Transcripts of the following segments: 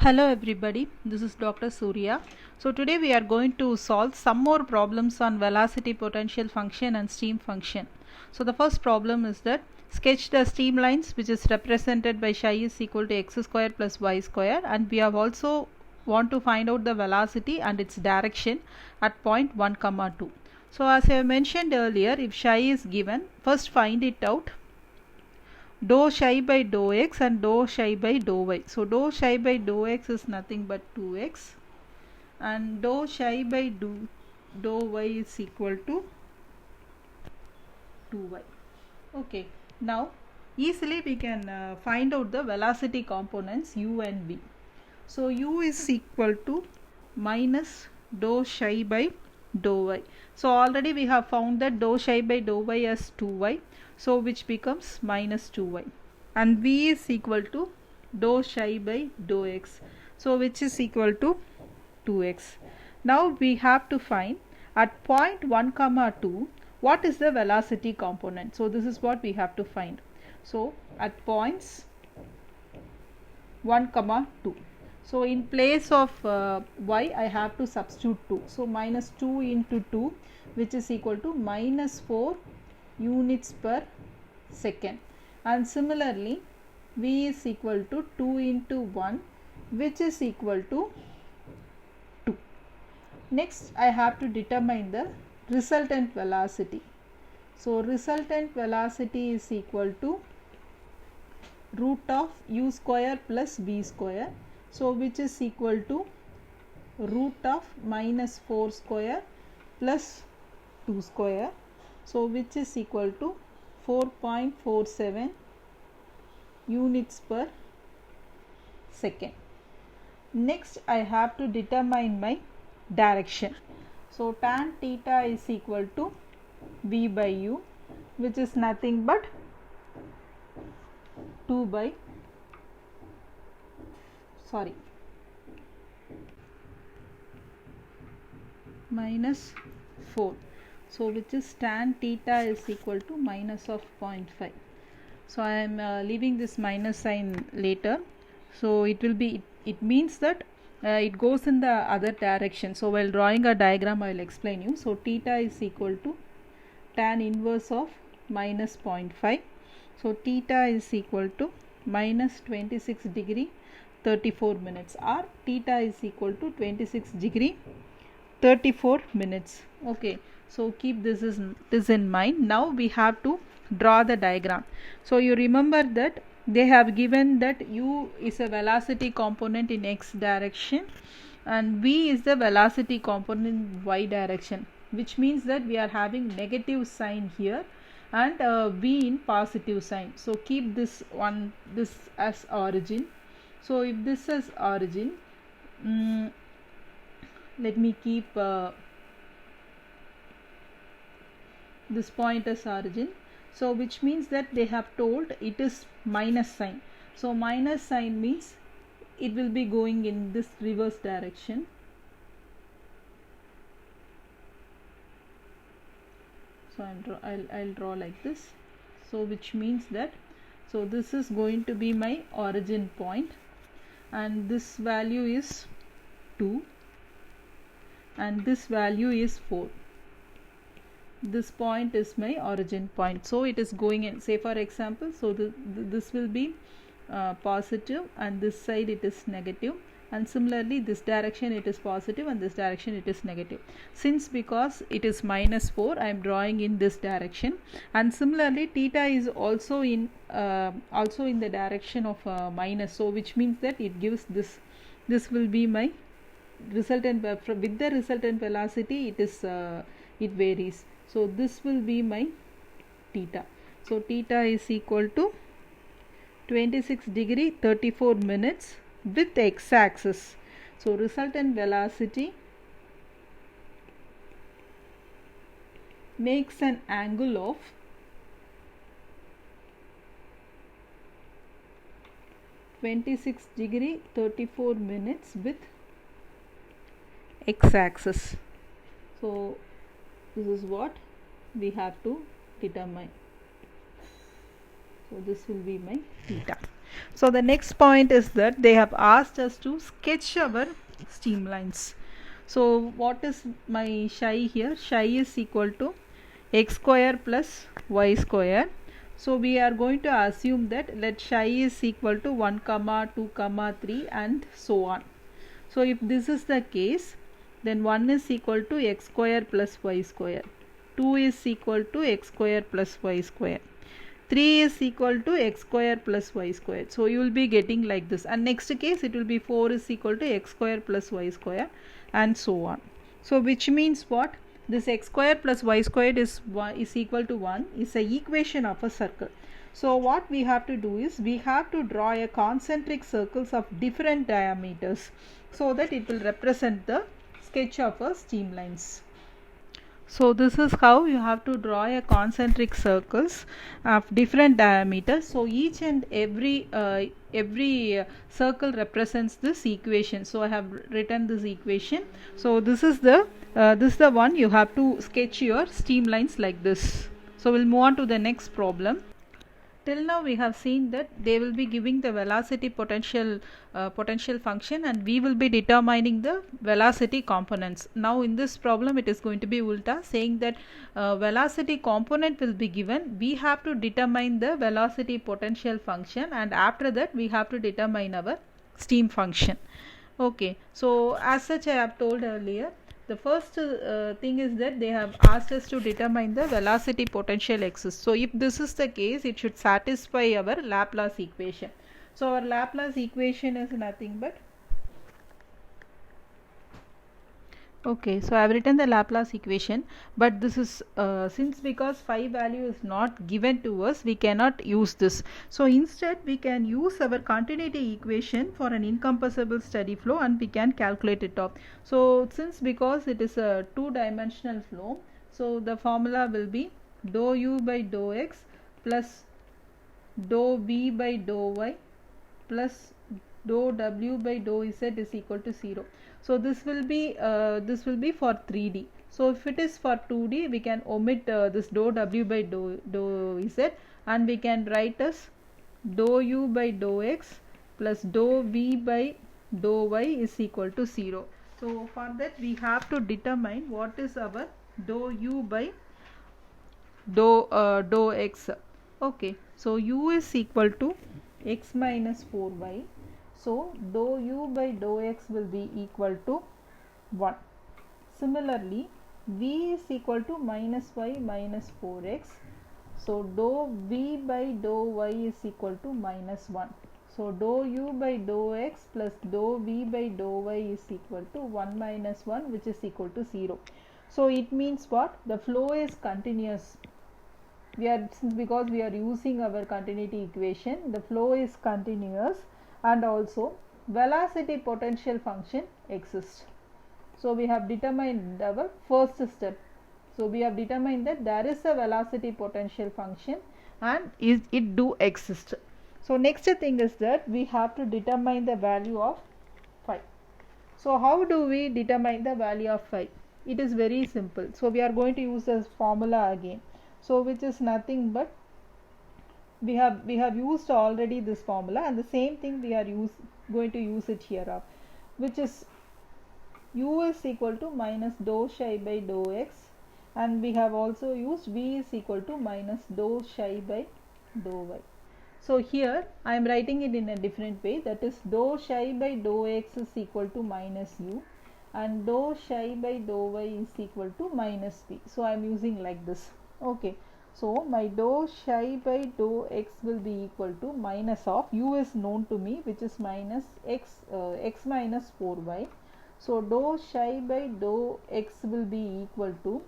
Hello everybody, this is Dr. Surya. So today we are going to solve some more problems on velocity potential function and stream function. So the first problem is that sketch the streamlines which is represented by psi is equal to x square plus y square, and we have also want to find out the velocity and its direction at point 1, 2. So as I mentioned earlier, if psi is given, first find it out dou psi by dou x and dou psi by dou y. So dou psi by dou x is nothing but 2x, and dou psi by dou y is equal to 2y. Okay, now easily we can find out the velocity components u and v. So u is equal to minus dou psi by dou y. So already we have found that dou psi by dou y as 2y, so which becomes minus 2y, and v is equal to dou psi by dou x, so which is equal to 2x. Now we have to find at point 1, 2 what is the velocity component. So this is what we have to find. So at points 1, 2. So in place of y I have to substitute 2. So minus 2 into 2, which is equal to minus 4 units per second. And similarly v is equal to 2 into 1, which is equal to 2. Next I have to determine the resultant velocity. So resultant velocity is equal to root of u square plus v square, so which is equal to root of minus 4 square plus 2 square, so which is equal to 4.47 units per second. Next I have to determine my direction. So tan theta is equal to v by u, which is nothing but 2 by minus 4, so which is tan theta is equal to minus of 0.5. so I am leaving this minus sign later, so it will be, it means that it goes in the other direction. So while drawing a diagram I will explain you. So theta is equal to tan inverse of minus 0.5, so theta is equal to minus 26 degree 34 minutes, or theta is equal to 26 degree 34 minutes. Okay, so keep this in mind. Now we have to draw the diagram. So you remember that they have given that u is a velocity component in x direction and v is the velocity component in y direction, which means that we are having negative sign here and v in positive sign. So keep this as origin. So if this is origin, let me keep this point as origin. So which means that they have told it is minus sign. So minus sign means it will be going in this reverse direction. So I'll draw like this. So which means that, so this is going to be my origin point, and this value is 2 and this value is 4. This point is my origin point, so it is going in, say for example, so this will be positive and this side it is negative, and similarly this direction it is positive and this direction it is negative. Since because it is minus 4, I am drawing in this direction, and similarly theta is also in the direction of minus, so which means that it gives this will be my resultant. With the resultant velocity it is it varies, so this will be my theta. So theta is equal to 26 degree 34 minutes with x axis. So resultant velocity makes an angle of 26 degree 34 minutes with x axis. So this is what we have to determine. So this will be my theta. So the next point is that they have asked us to sketch our streamlines. So what is my psi here? Psi is equal to x square plus y square. So we are going to assume that let psi is equal to 1 comma 2 comma 3 and so on. So if this is the case, then 1 is equal to x square plus y square, 2 is equal to x square plus y square, 3 is equal to x square plus y square. So you will be getting like this, and next case it will be 4 is equal to x square plus y square and so on. So which means what? This x square plus y squared is equal to 1 is a equation of a circle. So what we have to do is we have to draw a concentric circles of different diameters so that it will represent the sketch of a streamlines. So this is how you have to draw a concentric circles of different diameters. So each and every circle represents this equation. So I have written this equation. So this is the one you have to sketch your streamlines like this. So we'll move on to the next problem. Till now we have seen that they will be giving the velocity potential function, and we will be determining the velocity components. Now in this problem it is going to be ulta, saying that velocity component will be given. We have to determine the velocity potential function, and after that we have to determine our stream function. Okay, so as such I have told earlier, the first thing is that they have asked us to determine the velocity potential exists. So if this is the case, it should satisfy our Laplace equation. So our Laplace equation is nothing but, okay, so I have written the Laplace equation, but this is since because phi value is not given to us, we cannot use this. So instead we can use our continuity equation for an incompressible steady flow, and we can calculate it off. So since because it is a two-dimensional flow, so the formula will be dou u by dou x plus dou v by dou y plus dou w by dou z is equal to 0. So this will be for 3D. So if it is for 2D, we can omit this dou w by dou z, and we can write as dou u by dou x plus dou v by dou y is equal to 0. So for that we have to determine what is our dou u by dou x. Okay, so u is equal to x minus 4y. So dou u by dou x will be equal to 1. Similarly, v is equal to minus y minus 4x. So dou v by dou y is equal to minus 1. So dou u by dou x plus dou v by dou y is equal to 1 minus 1, which is equal to 0. So it means what? The flow is continuous. Because we are using our continuity equation, the flow is continuous, and also velocity potential function exists. So we have determined our first step. So we have determined that there is a velocity potential function and it do exist. So next thing is that we have to determine the value of phi. So how do we determine the value of phi? It is very simple. So we are going to use this formula again. So which is nothing but, we have used already this formula, and the same thing we are going to use it here up, which is u is equal to minus dou psi by dou x, and we have also used v is equal to minus dou psi by dou y. So here I am writing it in a different way, that is dou psi by dou x is equal to minus u, and dou psi by dou y is equal to minus v. So I am using like this. Okay. So my dou psi by dou x will be equal to minus of u is known to me, which is minus x minus 4y. So dou psi by dou x will be equal to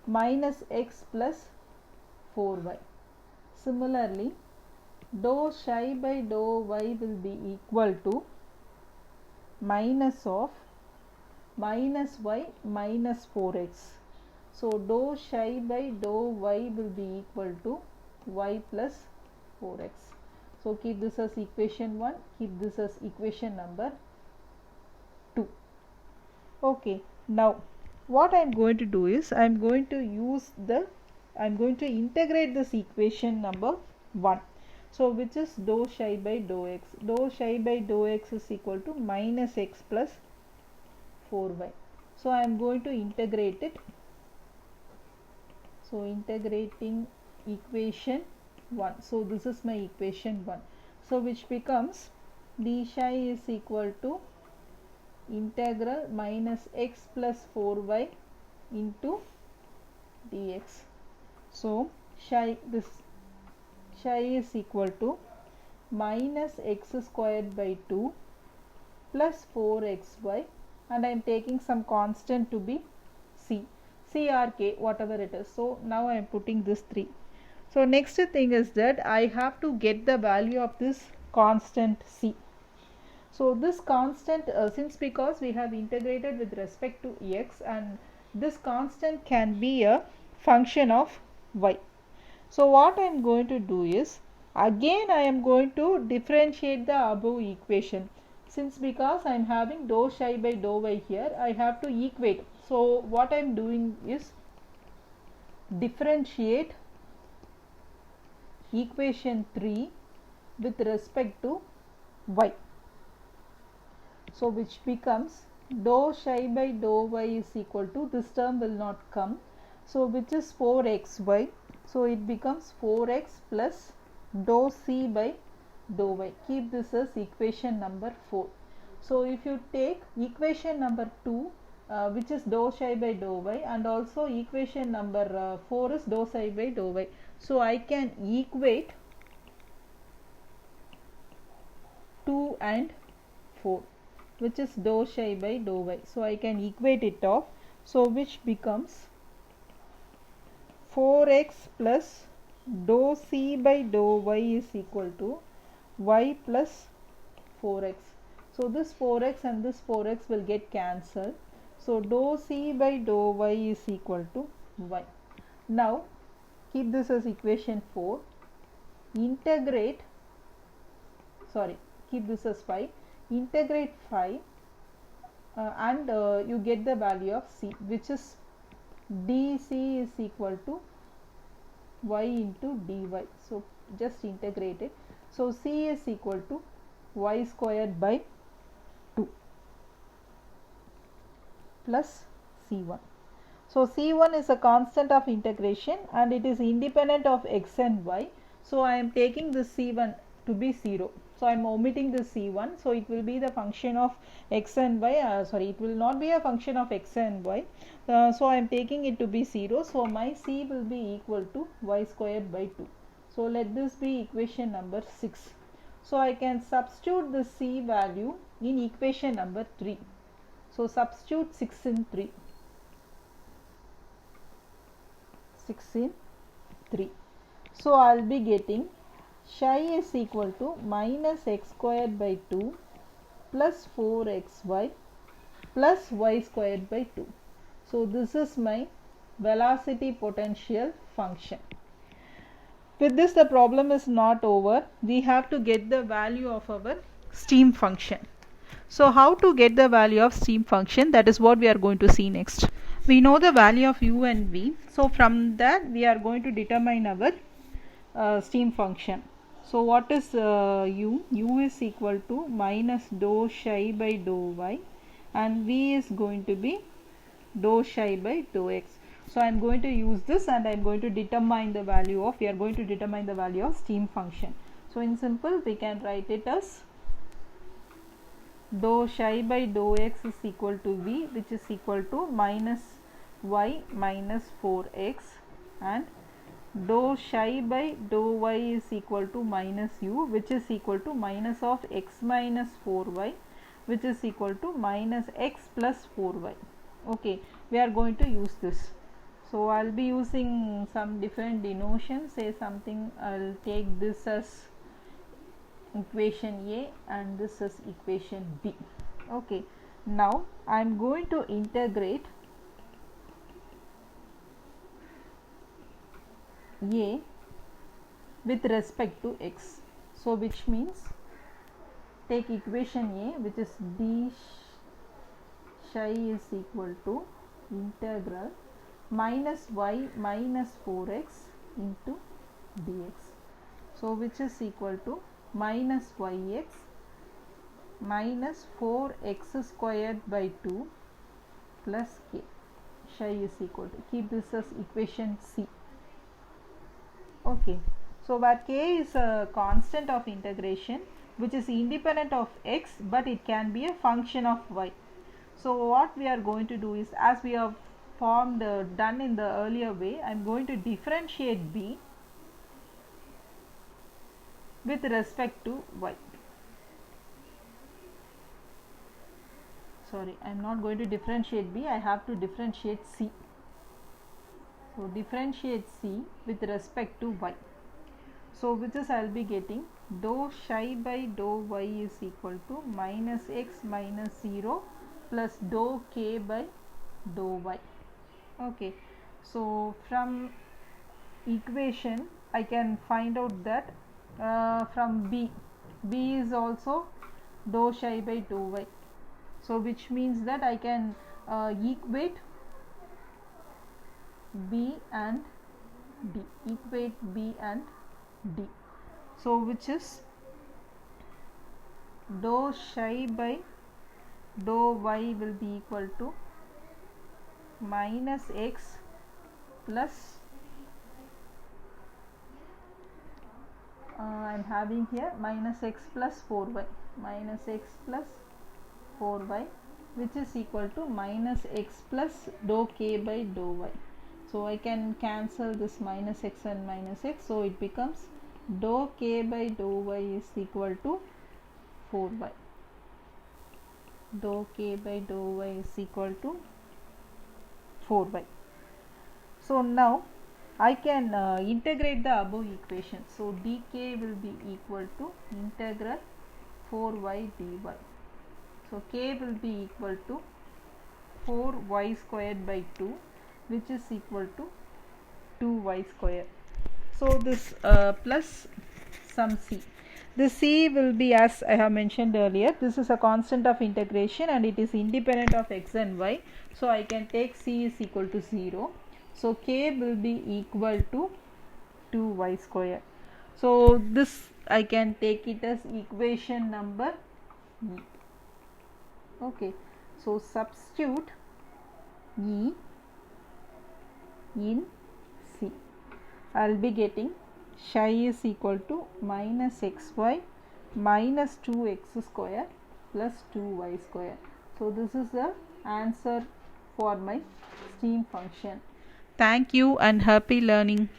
minus x plus 4y. Similarly, dou psi by dou y will be equal to minus of minus y minus 4x. So dou psi by dou y will be equal to y plus 4x. So keep this as equation 1, keep this as equation number 2. Okay, now what I am going to do is I am going to integrate this equation number 1. So which is dou psi by dou x. Dou psi by dou x is equal to minus x plus 4y. So I am going to integrate it. So integrating equation 1. So this is my equation 1. So which becomes d psi is equal to integral minus x plus 4y into dx. So this psi is equal to minus x squared by 2 plus 4xy, and I am taking some constant to be c or k, whatever it is. So now I am putting this 3. So next thing is that I have to get the value of this constant c. So this constant, since because we have integrated with respect to x, and this constant can be a function of y. So what I am going to do is, again I am going to differentiate the above equation. Since because I am having dou psi by dou y here, I have to equate. So what I am doing is differentiate equation 3 with respect to y. So which becomes dou psi by dou y is equal to, this term will not come, so which is 4xy. So it becomes 4x plus dou c by dou y. Keep this as equation number 4. So if you take equation number 2, which is dou psi by dou y, and also equation number 4 is dou psi by dou y. So I can equate 2 and 4, which is dou psi by dou y. So I can equate it off. So which becomes 4x plus dou c by dou y is equal to y plus 4x. So this 4x and this 4x will get cancelled. So dou c by dou y is equal to y. Now keep this as equation 4. Integrate, keep this as 5. Integrate 5 and you get the value of c, which is dc is equal to y into dy. So just integrate it. So c is equal to y squared by 2 plus c1. So c1 is a constant of integration and it is independent of x and y. So I am taking this c1 to be 0. So I am omitting the c1. So it will be the function of x and y. It will not be a function of x and y. So I am taking it to be 0. So my c will be equal to y squared by 2. So let this be equation number 6. So I can substitute the c value in equation number 3. So substitute 6 in 3. 6 in 3. So I will be getting psi is equal to minus x squared by 2 plus 4xy plus y squared by 2. So this is my velocity potential function. With this, the problem is not over. We have to get the value of our steam function. So how to get the value of steam function, that is what we are going to see next. We know the value of u and v. So from that we are going to determine our steam function. So what is u? U is equal to minus dou psi by dou y, and v is going to be dou psi by dou x. So I am going to use this and I am going to determine the value of, we are going to determine the value of steam function. So in simple we can write it as dou psi by dou x is equal to v, which is equal to minus y minus 4x, and dou psi by dou y is equal to minus u, which is equal to minus of x minus 4y, which is equal to minus x plus 4y. Okay, we are going to use this. So I will be using some different denotions. Say something, I will take this as equation A and this is equation B. Okay, now I am going to integrate A with respect to x. So which means take equation A, which is d psi is equal to integral minus y minus 4x into dx. so which is equal to minus yx minus 4x squared by 2 plus k. Psi is equal to, keep this as equation C. Okay, so where k is a constant of integration which is independent of x, but it can be a function of y. So what we are going to do is, as we have formed done in the earlier way, I am going to differentiate b with respect to y. Sorry, I am not going to differentiate b, I have to differentiate c. So differentiate c with respect to y. So which is I will be getting dou psi by dou y is equal to minus x minus 0 plus dou k by dou y. Okay, so from equation I can find out that from b is also dou psi by dou y. So which means that I can equate b and d, so which is dou psi by dou y will be equal to minus x plus I am having here minus x plus 4y, which is equal to minus x plus dou k by dou y. So I can cancel this minus x and minus x, so it becomes dou k by dou y is equal to 4y. Dou k by dou y is equal to 4y. So now I can integrate the above equation. So dk will be equal to integral 4y dy. So k will be equal to 4y squared by 2, which is equal to 2y square. So this plus some c. The c will be, as I have mentioned earlier, this is a constant of integration and it is independent of x and y. So I can take c is equal to 0. So k will be equal to 2y square. So this I can take it as equation number E. Okay, so substitute E in C. I will be getting psi is equal to minus xy minus 2x square plus 2y square. So this is the answer for my stream function. Thank you and happy learning.